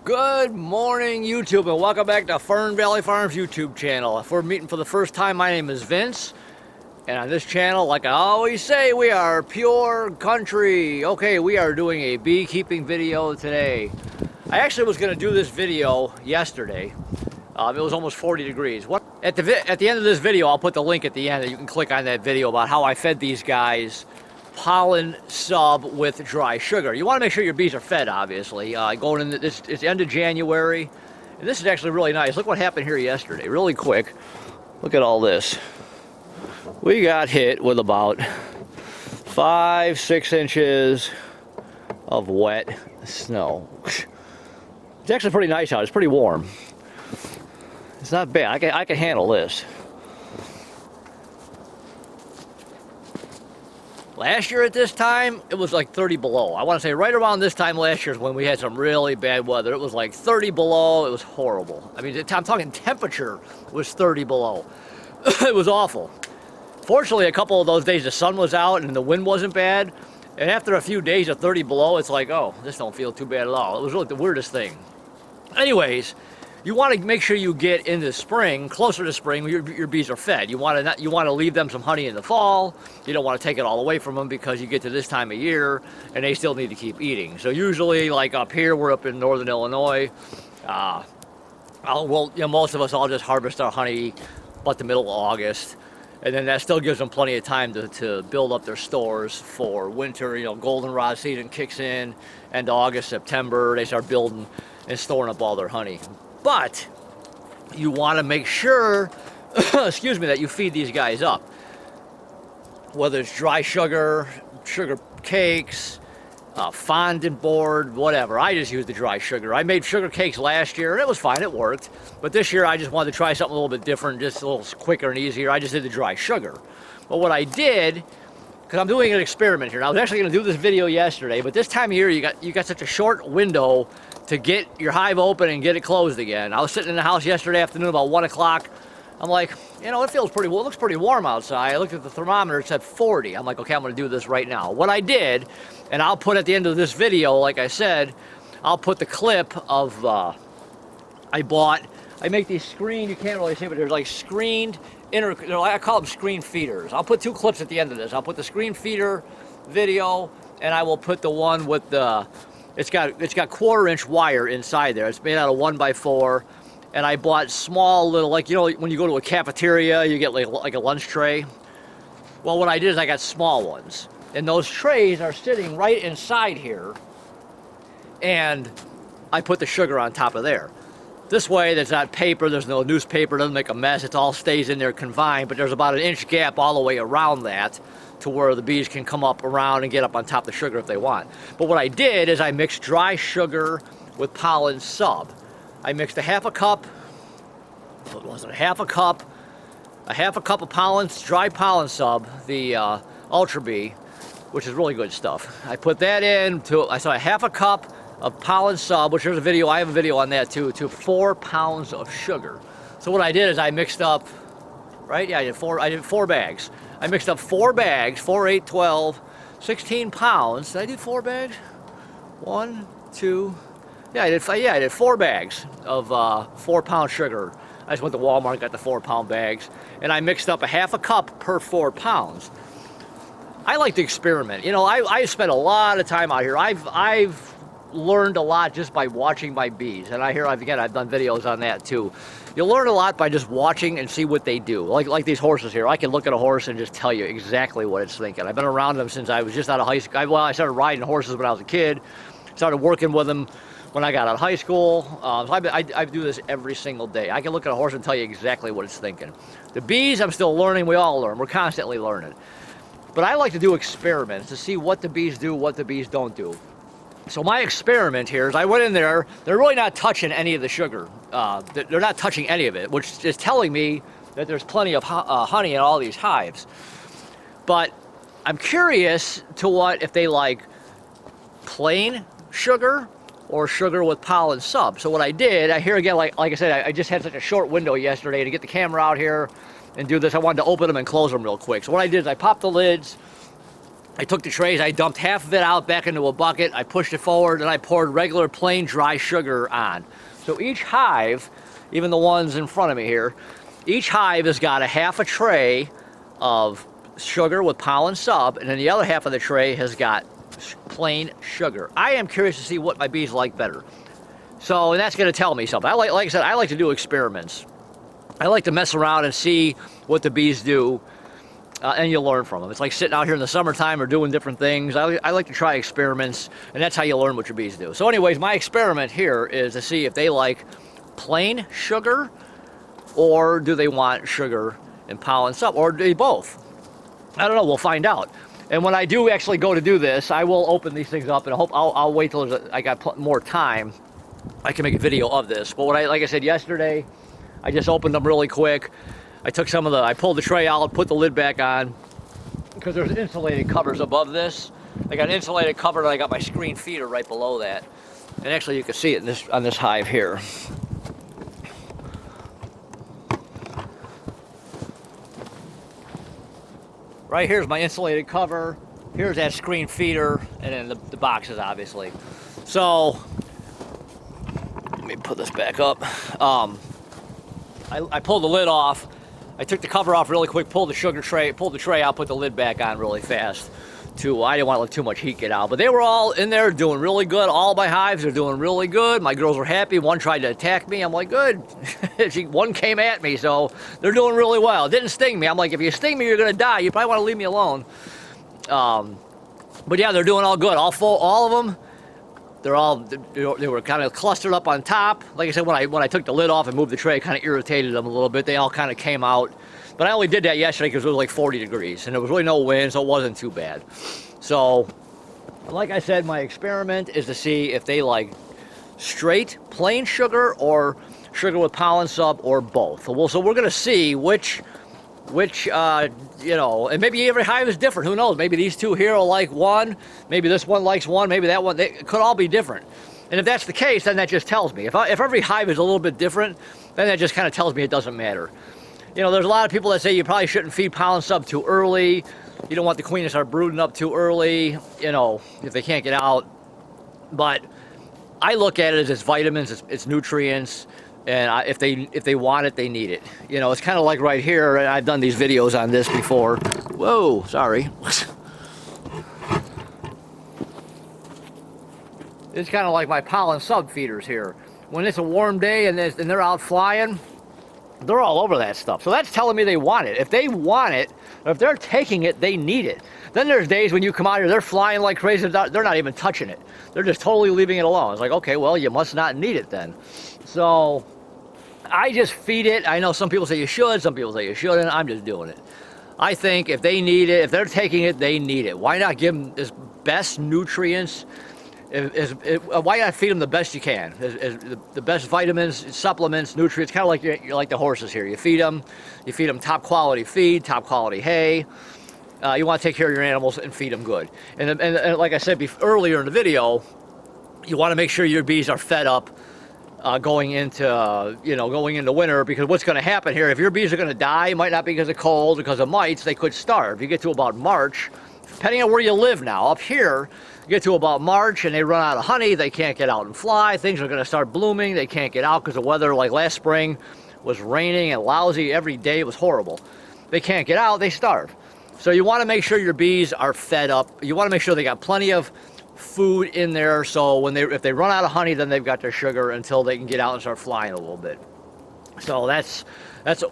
Good morning, YouTube, and welcome back to Fernvalley Farm's YouTube channel. If we're meeting for the first time, my name is Vince, and on this channel, like I always say, we are pure country. Okay, we are doing a beekeeping video today. I actually was going to do this video yesterday. It was almost 40 degrees. At the end of this video, I'll put the link at the end, and you can click on that video about how I fed these guys pollen sub with dry sugar. You want to make sure your bees are fed, obviously. Going in this, it's the end of January, and this is actually really nice. Look what happened here yesterday, really quick. Look at all this. We got hit with about 5-6 inches of wet snow. It's actually pretty nice out. It's pretty warm. It's not bad. I can handle this. Last year at this time, it was like 30 below. I want to say right around this time last year is when we had some really bad weather. It was like 30 below. It was horrible. I mean, I'm talking temperature was 30 below. It was awful. Fortunately, a couple of those days the sun was out and the wind wasn't bad. And after a few days of 30 below, it's like, oh, this don't feel too bad at all. It was really the weirdest thing. Anyways, you want to make sure you get into spring, closer to spring, your bees are fed. You want to leave them some honey in the fall. You don't want to take it all away from them because you get to this time of year and they still need to keep eating. So usually, like up here, we're up in northern Illinois. Most of us all just harvest our honey about the middle of August, and then that still gives them plenty of time to build up their stores for winter. You know, goldenrod season kicks in, end of August, September. They start building and storing up all their honey. But you want to make sure, excuse me, that you feed these guys up. Whether it's dry sugar, sugar cakes, fondant board, whatever. I just use the dry sugar. I made sugar cakes last year, and it was fine, it worked. But this year, I just wanted to try something a little bit different, just a little quicker and easier. I just did the dry sugar. But what I did, because I'm doing an experiment here. I was actually going to do this video yesterday, but this time of year, you got such a short window to get your hive open and get it closed again. I was sitting in the house yesterday afternoon about 1 o'clock. I'm like, you know, it looks pretty warm outside. I looked at the thermometer, it said 40. I'm like, okay, I'm gonna do this right now. What I did, and I'll put at the end of this video, like I said, I'll put the clip of, I make these screened, you can't really see, but there's like screened, I call them screen feeders. I'll put 2 clips at the end of this. I'll put the screen feeder video, and I will put the one with the, it's got 1/4-inch wire inside there. It's made out of 1x4, and I bought small little, like, you know, when you go to a cafeteria, you get like a lunch tray. Well, what I did is I got small ones, and those trays are sitting right inside here, and I put the sugar on top of there. This way, there's not paper, there's no newspaper, it doesn't make a mess, it all stays in there confined, but there's about 1-inch gap all the way around that to where the bees can come up around and get up on top of the sugar if they want. But what I did is I mixed dry sugar with pollen sub. I mixed a half a cup of pollen, dry pollen sub, the Ultra Bee, which is really good stuff. I put that in I saw a half a cup of pollen sub, which there's a video, I have a video on that too, to 4 pounds of sugar. So what I did is I mixed up, right? Yeah, I did 4 bags. I mixed up 4 bags, 4, 8, 12, 16 pounds. Did I do 4 bags? 1, 2, yeah, I did 4 bags of 4-pound sugar. I just went to Walmart and got the 4-pound bags, and I mixed up a half a cup per 4 pounds. I like to experiment. You know, I spent a lot of time out here. I've learned a lot just by watching my bees, and I've done videos on that too. You'll learn a lot by just watching and see what they do. Like these horses here. I can look at a horse and just tell you exactly what it's thinking. I've been around them since I was just out of high school. Well, I started riding horses when I was a kid. Started working with them when I got out of high school. So I do this every single day. I can look at a horse and tell you exactly what it's thinking. The bees, I'm still learning. We all learn. We're constantly learning. But I like to do experiments to see what the bees do, what the bees don't do. So my experiment here is I went in there, they're really not touching any of the sugar. They're not touching any of it, which is telling me that there's plenty of honey in all these hives. But I'm curious to if they like plain sugar or sugar with pollen sub. So what I did, here again, like I said, I just had such a short window yesterday to get the camera out here and do this. I wanted to open them and close them real quick. So what I did is I popped the lids, I took the trays, I dumped half of it out back into a bucket, I pushed it forward, and I poured regular plain dry sugar on. So each hive, even the ones in front of me here, each hive has got a half a tray of sugar with pollen sub, and then the other half of the tray has got plain sugar. I am curious to see what my bees like better. So, and that's going to tell me something. Like I said, I like to do experiments. I like to mess around and see what the bees do. And you learn from them. It's like sitting out here in the summertime or doing different things. I like to try experiments, and that's how you learn what your bees do. So anyways, my experiment here is to see if they like plain sugar, or do they want sugar and pollen sub, or do they both? I don't know, we'll find out. And when I do actually go to do this, I will open these things up, and I hope I'll wait till I got more time. I can make a video of this. But like I said yesterday, I just opened them really quick. I took I pulled the tray out, put the lid back on, because there's insulated covers above this. I got an insulated cover, and I got my screen feeder right below that. And actually, you can see it on this hive here. Right here's my insulated cover. Here's that screen feeder, and then the boxes, obviously. So, let me put this back up. I pulled the lid off. I took the cover off really quick, pulled the tray out, put the lid back on really fast. I didn't want to let too much heat get out. But they were all in there doing really good. All my hives are doing really good. My girls were happy. One tried to attack me. I'm like, good. One came at me, so they're doing really well. It didn't sting me. I'm like, if you sting me, you're going to die. You probably want to leave me alone. But yeah, they're doing all good. All of them. They were kind of clustered up on top. Like I said, when I took the lid off and moved the tray, it kind of irritated them a little bit. They all kind of came out. But I only did that yesterday because it was like 40 degrees, and there was really no wind, so it wasn't too bad. So, like I said, my experiment is to see if they like straight plain sugar or sugar with pollen sub, or both. So we're going to see which you know, and maybe every hive is different. Who knows? Maybe these two here will like one. Maybe this one likes one. Maybe that one. They could all be different. And if that's the case, then that just tells me. If every hive is a little bit different, then that just kind of tells me it doesn't matter. You know, there's a lot of people that say you probably shouldn't feed pollen sub too early. You don't want the queen to start brooding up too early, you know, if they can't get out. But I look at it as it's vitamins, it's nutrients. And if they want it, they need it. You know, it's kind of like right here, and I've done these videos on this before. Whoa, sorry. It's kind of like my pollen sub feeders here. When it's a warm day and they're out flying, they're all over that stuff. So that's telling me they want it. If they want it, or if they're taking it, they need it. Then there's days when you come out here, they're flying like crazy. They're not even touching it. They're just totally leaving it alone. It's like, okay, well, you must not need it then. So I just feed it. I know some people say you should, some people say you shouldn't. I'm just doing it. I think if they need it, if they're taking it, they need it. Why not give them as best nutrients? Why not feed them the best you can? The best vitamins, supplements, nutrients, kind of like you're like the horses here. You feed them top quality feed, top quality hay. You want to take care of your animals and feed them good. And like I said earlier in the video, you want to make sure your bees are fed up going into winter, because what's going to happen here, if your bees are going to die, it might not be because of cold, because of mites, they could starve. You get to about March, depending on where you live now. Up here, you get to about March and they run out of honey, they can't get out and fly, things are going to start blooming, they can't get out because the weather, like last spring, was raining and lousy every day, it was horrible. They can't get out, they starve. So you want to make sure your bees are fed up. You want to make sure they got plenty of food in there, so if they run out of honey, then they've got their sugar until they can get out and start flying a little bit. So that's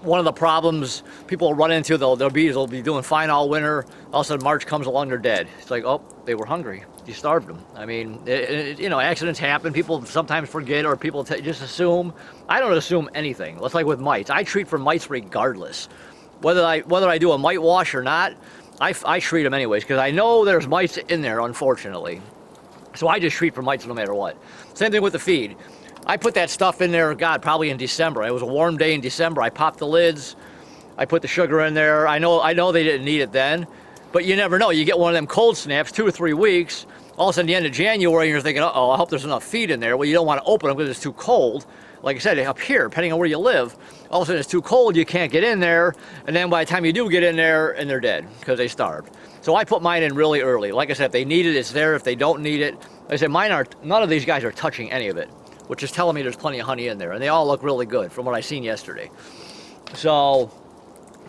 one of the problems people will run into. Their bees will be doing fine all winter. All of a sudden March comes along, they're dead. It's like, oh, they were hungry. You starved them. I mean, you know, accidents happen. People sometimes forget, or people just assume. I don't assume anything. It's like with mites. I treat for mites regardless. Whether I do a mite wash or not, I treat them anyways, because I know there's mites in there, unfortunately. So I just treat for mites no matter what. Same thing with the feed. I put that stuff in there, God, probably in December. It was a warm day in December. I popped the lids. I put the sugar in there. I know they didn't need it then, but you never know. You get one of them cold snaps, 2 or 3 weeks. All of a sudden, the end of January, and you're thinking, uh-oh, I hope there's enough feed in there. Well, you don't want to open them because it's too cold. Like I said, up here, depending on where you live, all of a sudden it's too cold, you can't get in there, and then by the time you do get in there, and they're dead because they starved. So I put mine in really early. Like I said, if they need it, it's there. If they don't need it, like I said, none of these guys are touching any of it, which is telling me there's plenty of honey in there. And they all look really good from what I seen yesterday. So,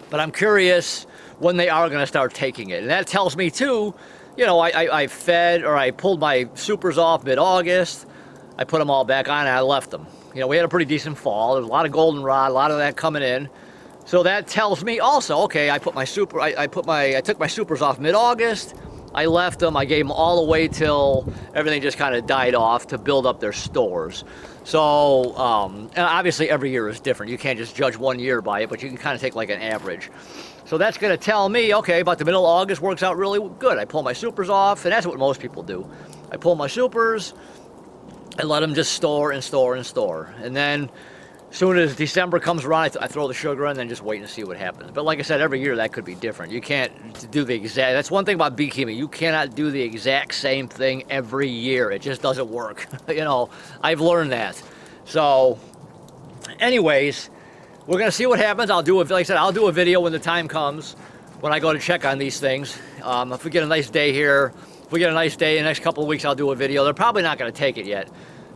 but I'm curious when they are going to start taking it. And that tells me too, you know, I fed, or I pulled my supers off mid-August. I put them all back on and I left them. You know, we had a pretty decent fall. There's a lot of goldenrod, a lot of that coming in. So that tells me also, okay, I took my supers off mid-August. I left them. I gave them all away till everything just kind of died off to build up their stores. So, and obviously every year is different. You can't just judge one year by it, but you can kind of take like an average. So that's going to tell me, okay, about the middle of August works out really good. I pull my supers off, and that's what most people do. I pull my supers and let them just store and store and store. And then as soon as December comes around, I throw the sugar in and then just wait and see what happens. But like I said, every year that could be different. You can't do the exact, that's one thing about beekeeping. You cannot do the exact same thing every year. It just doesn't work. You know, I've learned that. So anyways, we're going to see what happens. Like I said, I'll do a video when the time comes, when I go to check on these things. If we get a nice day here, if we get a nice day in the next couple of weeks, I'll do a video. They're probably not going to take it yet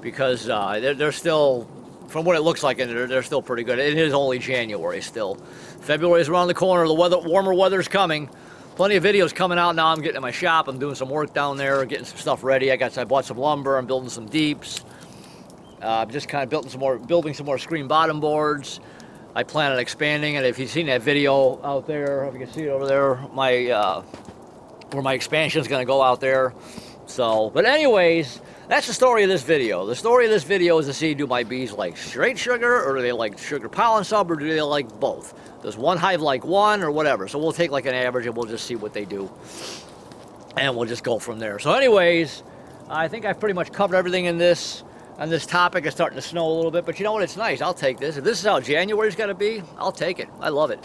because they're still, from what it looks like, they're still pretty good. It is only January still. February is around the corner. The warmer weather's coming. Plenty of videos coming out now. I'm getting in my shop. I'm doing some work down there, getting some stuff ready. I bought some lumber. I'm building some deeps. I'm just kind of building some more screen bottom boards. I plan on expanding it. If you've seen that video out there, if you can see it over there, where my expansion is going to go out there. So, but anyways, that's the story of this video. The story of this video is to see, do my bees like straight sugar, or do they like sugar pollen sub, or do they like both? Does one hive like one, or whatever? So we'll take like an average and we'll just see what they do. And we'll just go from there. So anyways, I think I've pretty much covered everything in this. On this topic. It's starting to snow a little bit, but you know what? It's nice. I'll take this. If this is how January's going to be, I'll take it. I love it.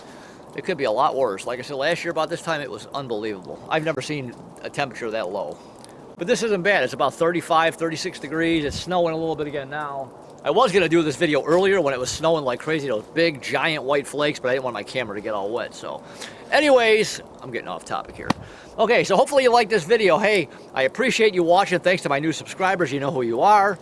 It could be a lot worse. Like I said, last year about this time, it was unbelievable. I've never seen a temperature that low. But this isn't bad. It's about 35, 36 degrees. It's snowing a little bit again now. I was going to do this video earlier when it was snowing like crazy, those big, giant white flakes, but I didn't want my camera to get all wet. So anyways, I'm getting off topic here. Okay, so hopefully you like this video. Hey, I appreciate you watching. Thanks to my new subscribers. You know who you are.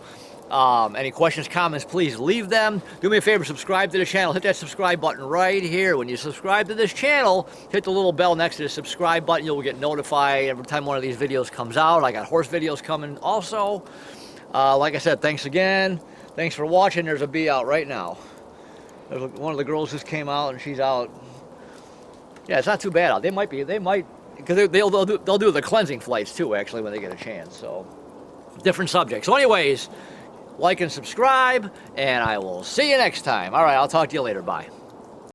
Any questions, comments, please leave them. Do me a favor, subscribe to the channel. Hit that subscribe button right here. When you subscribe to this channel, hit the little bell next to the subscribe button. You'll get notified every time one of these videos comes out. I got horse videos coming also. Like I said, thanks again. Thanks for watching. There's a bee out right now. One of the girls just came out and she's out. Yeah, it's not too bad out. They might, because they'll do the cleansing flights too, actually, when they get a chance. So, different subject. So anyways, like and subscribe, and I will see you next time. All right, I'll talk to you later. Bye.